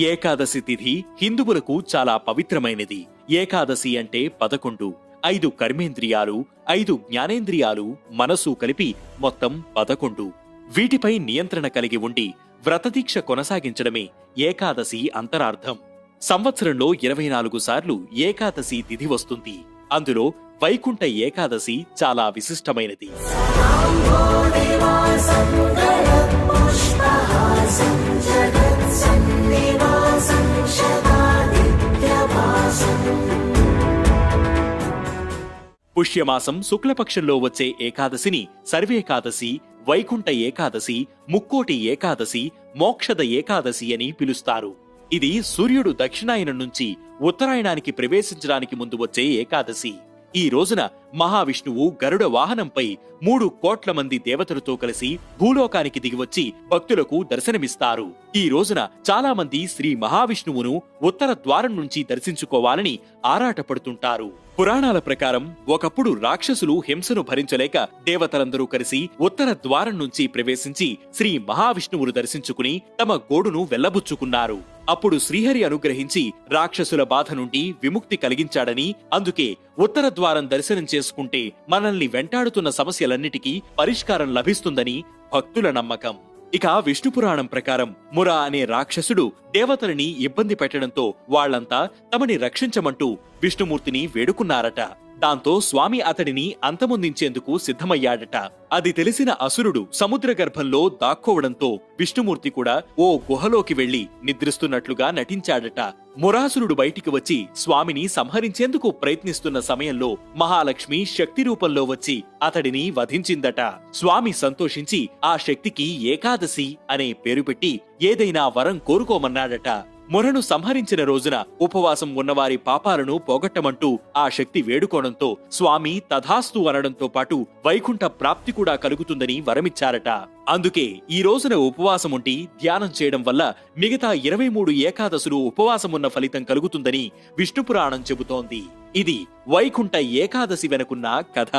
ఏకాదశి తిథి హిందువులకు చాలా పవిత్రమైనది. ఏకాదశి అంటే 11. 5 కర్మేంద్రియాలు, 5 జ్ఞానేంద్రియాలు, మనసు కలిపి మొత్తం 11. వీటిపై నియంత్రణ కలిగి ఉండి వ్రతదీక్ష కొనసాగించడమే ఏకాదశి అంతరార్థం. సంవత్సరంలో 24 సార్లు ఏకాదశి తిథి వస్తుంది. అందులో వైకుంఠ ఏకాదశి చాలా విశిష్టమైనది. పుష్యమాసం శుక్లపక్షంలో వచ్చే ఏకాదశిని సర్వేకాదశి, వైకుంఠ ఏకాదశి, ముక్కోటి ఏకాదశి, మోక్షద ఏకాదశి అని పిలుస్తారు. ఇది సూర్యుడు దక్షిణాయనం నుంచి ఉత్తరాయణానికి ప్రవేశించడానికి ముందు వచ్చే ఏకాదశి. ఈ రోజున మహావిష్ణువు గరుడ వాహనంపై 3 కోట్ల మంది దేవతలతో కలిసి భూలోకానికి దిగివచ్చి భక్తులకు దర్శనమిస్తారు. ఈ రోజున చాలా మంది శ్రీ మహావిష్ణువును ఉత్తర ద్వారం నుంచి దర్శించుకోవాలని ఆరాటపడుతుంటారు. పురాణాల ప్రకారం ఒకప్పుడు రాక్షసులు హింసను భరించలేక దేవతలందరూ కలిసి ఉత్తర ద్వారం నుంచి ప్రవేశించి శ్రీ మహావిష్ణువును దర్శించుకుని తమ గోడును వెళ్లబుచ్చుకున్నారు. అప్పుడు శ్రీహరి అనుగ్రహించి రాక్షసుల బాధ నుండి విముక్తి కలిగించాడని, అందుకే ఉత్తర ద్వారం దర్శనం చేసుకుంటే మనల్ని వెంటాడుతున్న సమస్యలన్నిటికీ పరిష్కారం లభిస్తుందని భక్తుల నమ్మకం. ఇక విష్ణు పురాణం ప్రకారం మురా అనే రాక్షసుడు దేవతలని ఇబ్బంది పెట్టడంతో వాళ్లంతా తమని రక్షించమంటూ విష్ణుమూర్తిని వేడుకున్నారట. దాంతో స్వామి అతడిని అంతమొందించేందుకు సిద్ధమయ్యాడట. అది తెలిసిన అసురుడు సముద్ర గర్భంలో దాక్కోవడంతో విష్ణుమూర్తి కూడా ఓ గుహలోకి వెళ్లి నిద్రిస్తున్నట్లుగా నటించాడట. మురాసురుడు బయటికి వచ్చి స్వామిని సంహరించేందుకు ప్రయత్నిస్తున్న సమయంలో మహాలక్ష్మి శక్తి రూపంలో వచ్చి అతడిని వధించిందట. స్వామి సంతోషించి ఆ శక్తికి ఏకాదశి అనే పేరు పెట్టి ఏదైనా వరం కోరుకోమన్నాడట. మురను సంహరించిన రోజున ఉపవాసం ఉన్నవారి పాపాలను పోగొట్టమంటూ ఆ శక్తి వేడుకోవడంతో స్వామి తథాస్తు అనడంతో పాటు వైకుంఠ ప్రాప్తి కూడా కలుగుతుందని వరమిచ్చారట. అందుకే ఈ రోజున ఉపవాసం ఉండి ధ్యానం చేయడం వల్ల మిగతా 23 ఏకాదశులు ఉపవాసమున్న ఫలితం కలుగుతుందని విష్ణుపురాణం చెబుతోంది. ఇది వైకుంఠ ఏకాదశి వెనుకున్న కథ.